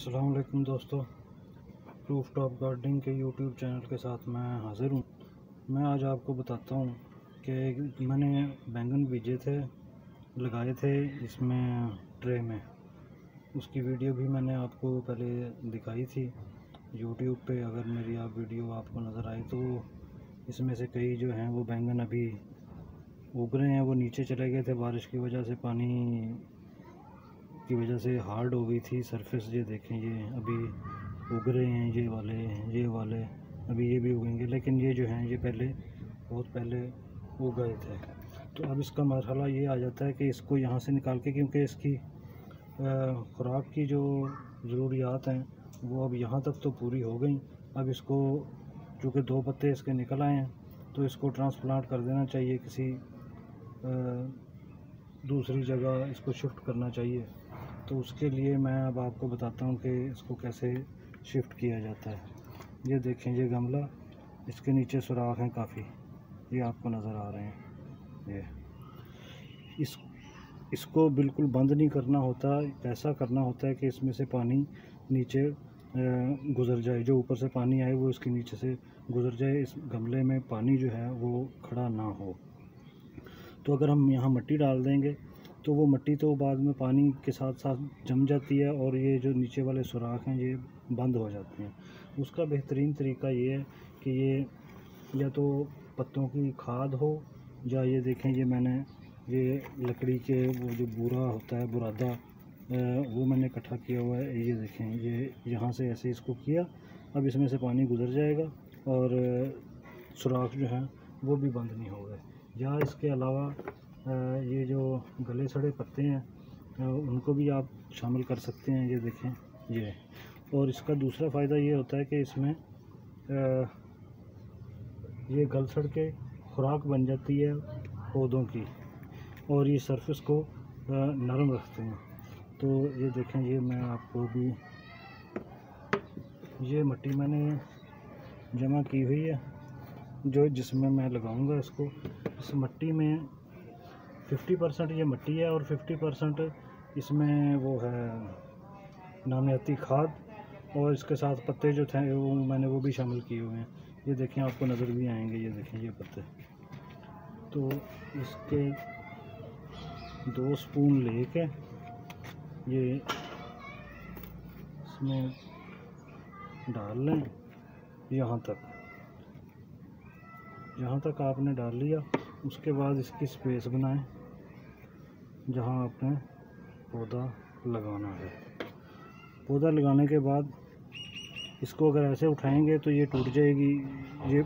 अस्सलाम वालेकुम दोस्तों, रूफ टॉप गार्डनिंग के यूट्यूब चैनल के साथ मैं हाज़िर हूँ। मैं आज आपको बताता हूँ कि मैंने बैंगन बीजे थे, लगाए थे इसमें ट्रे में। उसकी वीडियो भी मैंने आपको पहले दिखाई थी यूट्यूब पे। अगर मेरी आप वीडियो आपको नज़र आए तो इसमें से कई जो हैं वो बैंगन अभी उग रहे हैं। वो नीचे चले गए थे बारिश की वजह से, पानी की वजह से हार्ड हो गई थी सरफेस। ये देखें, ये अभी उग रहे हैं, ये वाले अभी ये भी उगेंगे, लेकिन ये जो हैं ये बहुत पहले उग गए थे। तो अब इसका मरहला ये आ जाता है कि इसको यहाँ से निकाल के, क्योंकि इसकी खुराक की जो ज़रूरियात हैं वो अब यहाँ तक तो पूरी हो गई। अब इसको, चूँकि 2 पत्ते इसके निकल आए हैं, तो इसको ट्रांसप्लांट कर देना चाहिए, किसी दूसरी जगह इसको शिफ्ट करना चाहिए। तो उसके लिए मैं अब आपको बताता हूँ कि इसको कैसे शिफ्ट किया जाता है। ये देखें, ये गमला, इसके नीचे सुराख हैं काफ़ी, ये आपको नज़र आ रहे हैं। ये इसको बिल्कुल बंद नहीं करना होता, ऐसा करना होता है कि इसमें से पानी नीचे गुज़र जाए, जो ऊपर से पानी आए वो इसके नीचे से गुज़र जाए, इस गमले में पानी जो है वो खड़ा ना हो। तो अगर हम यहाँ मिट्टी डाल देंगे तो वो मिट्टी तो बाद में पानी के साथ साथ जम जाती है और ये जो नीचे वाले सुराख हैं ये बंद हो जाते हैं। उसका बेहतरीन तरीका ये है कि ये या तो पत्तों की खाद हो, या ये देखें, ये मैंने ये लकड़ी के वो जो बूरा होता है, बुरादा, वो मैंने इकट्ठा किया हुआ है। ये देखें, ये यहाँ से ऐसे इसको किया, अब इसमें से पानी गुजर जाएगा और सुराख जो हैं वो भी बंद नहीं होगा। या इसके अलावा ये जो गले सड़े पत्ते हैं उनको भी आप शामिल कर सकते हैं। ये देखें, ये। और इसका दूसरा फ़ायदा ये होता है कि इसमें ये गल सड़ के खुराक बन जाती है पौधों की, और ये सरफेस को नरम रखते हैं। तो ये देखें, ये मैं आपको भी, ये मिट्टी मैंने जमा की हुई है जिसमें मैं लगाऊंगा इसको। इस मिट्टी में 50% ये मिट्टी है और 50% इसमें वो है नामियाती खाद, और इसके साथ पत्ते जो थे वो मैंने वो भी शामिल किए हुए हैं। ये देखें, आपको नज़र भी आएंगे, ये देखें ये पत्ते। तो इसके 2 स्पून लेके ये इसमें डाल लें, यहाँ तक आपने डाल लिया। उसके बाद इसकी स्पेस बनाएं जहाँ आपने पौधा लगाना है। पौधा लगाने के बाद इसको अगर ऐसे उठाएंगे तो ये टूट जाएगी, ये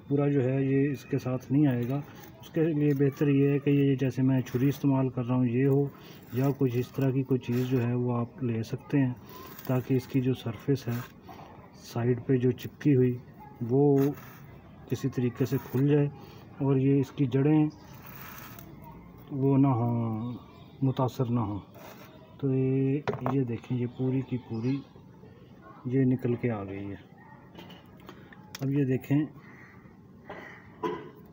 पूरा जो है ये इसके साथ नहीं आएगा। उसके लिए बेहतर ये है कि ये, जैसे मैं छुरी इस्तेमाल कर रहा हूँ, ये हो, या कुछ इस तरह की कोई चीज़ जो है वो आप ले सकते हैं, ताकि इसकी जो सरफेस है साइड पे जो चिपकी हुई वो किसी तरीके से खुल जाए और ये इसकी जड़ें वो ना हो, मुतासर ना हो। तो ये देखें, ये पूरी की पूरी ये निकल के आ गई है। अब ये देखें,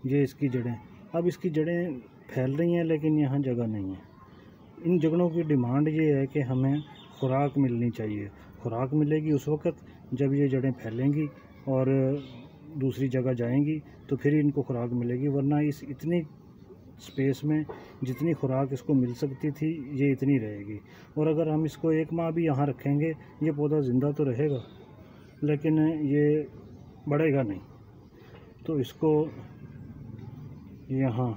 ये इसकी जड़ें, अब इसकी जड़ें फैल रही हैं, लेकिन यहाँ जगह नहीं है। इन जड़ों की डिमांड ये है कि हमें खुराक मिलनी चाहिए। खुराक मिलेगी उस वक़्त जब ये जड़ें फैलेंगी और दूसरी जगह जाएंगी, तो फिर इनको खुराक मिलेगी, वरना इस इतनी स्पेस में जितनी खुराक इसको मिल सकती थी ये इतनी रहेगी। और अगर हम इसको 1 माह भी यहाँ रखेंगे, ये पौधा ज़िंदा तो रहेगा लेकिन ये बढ़ेगा नहीं। तो इसको यहाँ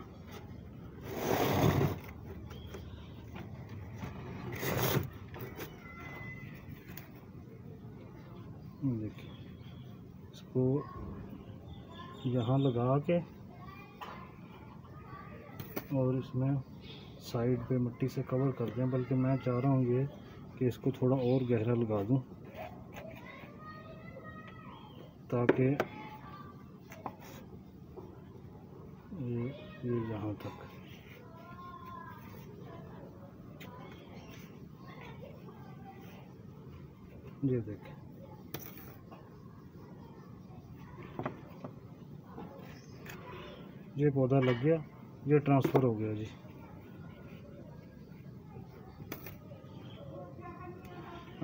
देखिए, इसको यहाँ लगा के और इसमें साइड पे मिट्टी से कवर कर दें। बल्कि मैं चाह रहा हूँ ये कि इसको थोड़ा और गहरा लगा दूँ, ताकि ये यहाँ तक, ये देखें, ये पौधा लग गया, ये ट्रांसफ़र हो गया जी।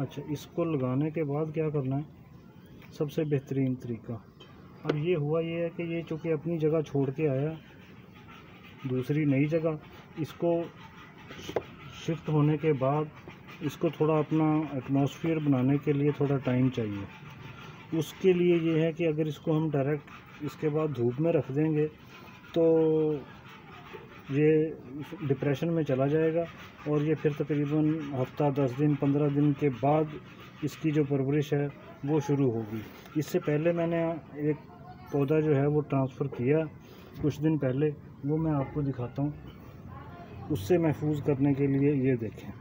अच्छा, इसको लगाने के बाद क्या करना है, सबसे बेहतरीन तरीका। अब ये हुआ ये है कि ये चूँकि अपनी जगह छोड़ के आया दूसरी नई जगह, इसको शिफ्ट होने के बाद इसको थोड़ा अपना एटमॉस्फेयर बनाने के लिए थोड़ा टाइम चाहिए। उसके लिए ये है कि अगर इसको हम डायरेक्ट इसके बाद धूप में रख देंगे तो ये डिप्रेशन में चला जाएगा और ये फिर तकरीबन हफ्ता 10 दिन 15 दिन के बाद इसकी जो परवरिश है वो शुरू होगी। इससे पहले मैंने एक पौधा जो है वो ट्रांसफ़र किया कुछ दिन पहले, वो मैं आपको दिखाता हूँ। उससे महफूज करने के लिए ये देखें,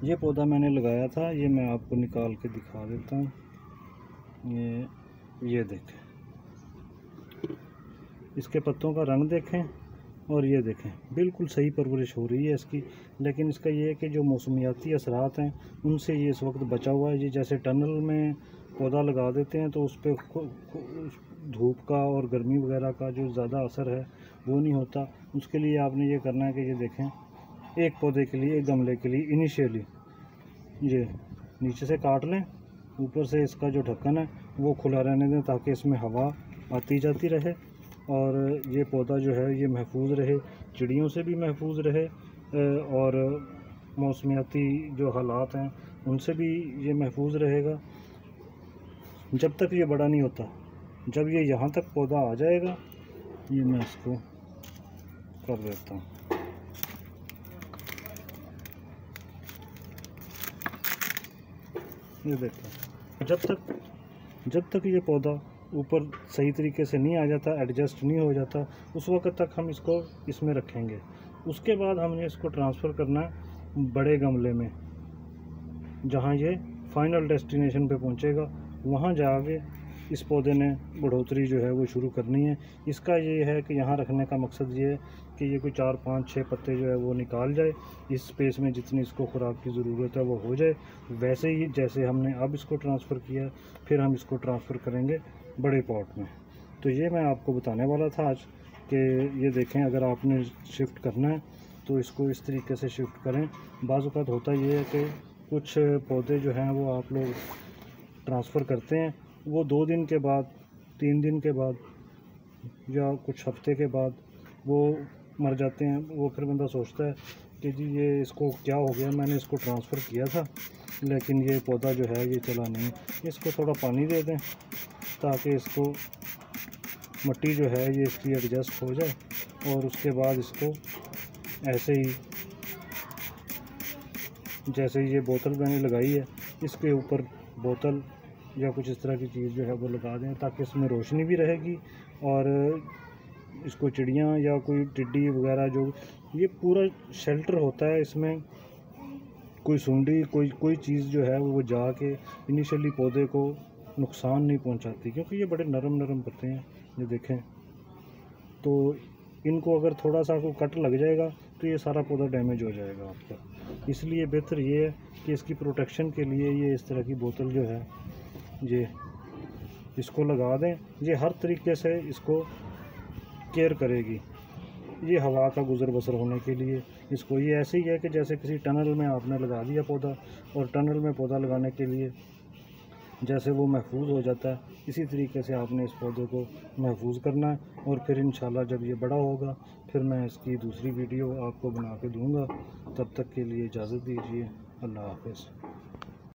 ये पौधा मैंने लगाया था, ये मैं आपको निकाल के दिखा देता हूँ। ये देखें, इसके पत्तों का रंग देखें और ये देखें, बिल्कुल सही परवरिश हो रही है इसकी। लेकिन इसका ये है कि जो मौसमियाती असरात हैं उनसे ये इस वक्त बचा हुआ है। ये जैसे टनल में पौधा लगा देते हैं तो उस पर धूप का और गर्मी वगैरह का जो ज़्यादा असर है वो नहीं होता। उसके लिए आपने ये करना है कि ये देखें, एक पौधे के लिए, एक गमले के लिए इनिशियली ये नीचे से काट लें, ऊपर से इसका जो ढक्कन है वो खुला रहने दें ताकि इसमें हवा आती जाती रहे और ये पौधा जो है ये महफूज रहे, चिड़ियों से भी महफूज रहे और मौसमियाती जो हालात हैं उनसे भी ये महफूज रहेगा जब तक ये बड़ा नहीं होता। जब ये यहाँ तक पौधा आ जाएगा, ये मैं इसको कर देता हूँ। ये देखो, जब तक ये पौधा ऊपर सही तरीके से नहीं आ जाता, एडजस्ट नहीं हो जाता, उस वक्त तक हम इसको इसमें रखेंगे। उसके बाद हमने इसको ट्रांसफ़र करना है बड़े गमले में, जहाँ ये फाइनल डेस्टिनेशन पे पहुँचेगा। वहाँ जाके इस पौधे ने बढ़ोतरी जो है वो शुरू करनी है। इसका ये है कि यहाँ रखने का मकसद ये है कि ये कोई 4 5 6 पत्ते जो है वो निकाल जाए, इस स्पेस में जितनी इसको खुराक की ज़रूरत है वो हो जाए। वैसे ही जैसे हमने अब इसको ट्रांसफ़र किया, फिर हम इसको ट्रांसफ़र करेंगे बड़े पॉट में। तो ये मैं आपको बताने वाला था आज कि ये देखें, अगर आपने शिफ्ट करना है तो इसको इस तरीके से शिफ्ट करें। बाज़ औक़ात होता ये है कि कुछ पौधे जो हैं वो आप लोग ट्रांसफ़र करते हैं, वो 2 दिन के बाद, 3 दिन के बाद या कुछ हफ्ते के बाद वो मर जाते हैं। वो फिर बंदा सोचता है कि जी ये इसको क्या हो गया, मैंने इसको ट्रांसफ़र किया था लेकिन ये पौधा जो है ये चला नहीं। इसको थोड़ा पानी दे दें ताकि इसको मिट्टी जो है ये इसकी एडजस्ट हो जाए और उसके बाद इसको ऐसे ही, जैसे ये बोतल मैंने लगाई है इसके ऊपर बोतल या कुछ इस तरह की चीज़ जो है वो लगा दें ताकि इसमें रोशनी भी रहेगी और इसको चिड़ियाँ या कोई टिड्डी वगैरह, जो ये पूरा शेल्टर होता है, इसमें कोई सूंडी कोई चीज़ जो है वो जाके इनिशियली पौधे को नुकसान नहीं पहुंचाती, क्योंकि ये बड़े नरम पत्ते हैं। ये देखें, तो इनको अगर थोड़ा सा को कट लग जाएगा तो ये सारा पौधा डैमेज हो जाएगा आपका। इसलिए बेहतर ये है कि इसकी प्रोटेक्शन के लिए ये इस तरह की बोतल जो है ये इसको लगा दें। ये हर तरीके से इसको केयर करेगी, ये हवा का गुज़र बसर होने के लिए इसको, ये ऐसे ही है कि जैसे किसी टनल में आपने लगा दिया पौधा, और टनल में पौधा लगाने के लिए जैसे वो महफूज हो जाता है, इसी तरीके से आपने इस पौधे को महफूज करना है। और फिर इंशाल्लाह जब ये बड़ा होगा फिर मैं इसकी दूसरी वीडियो आपको बना के दूँगा। तब तक के लिए इजाज़त दीजिए। अल्लाह हाफ़िज़।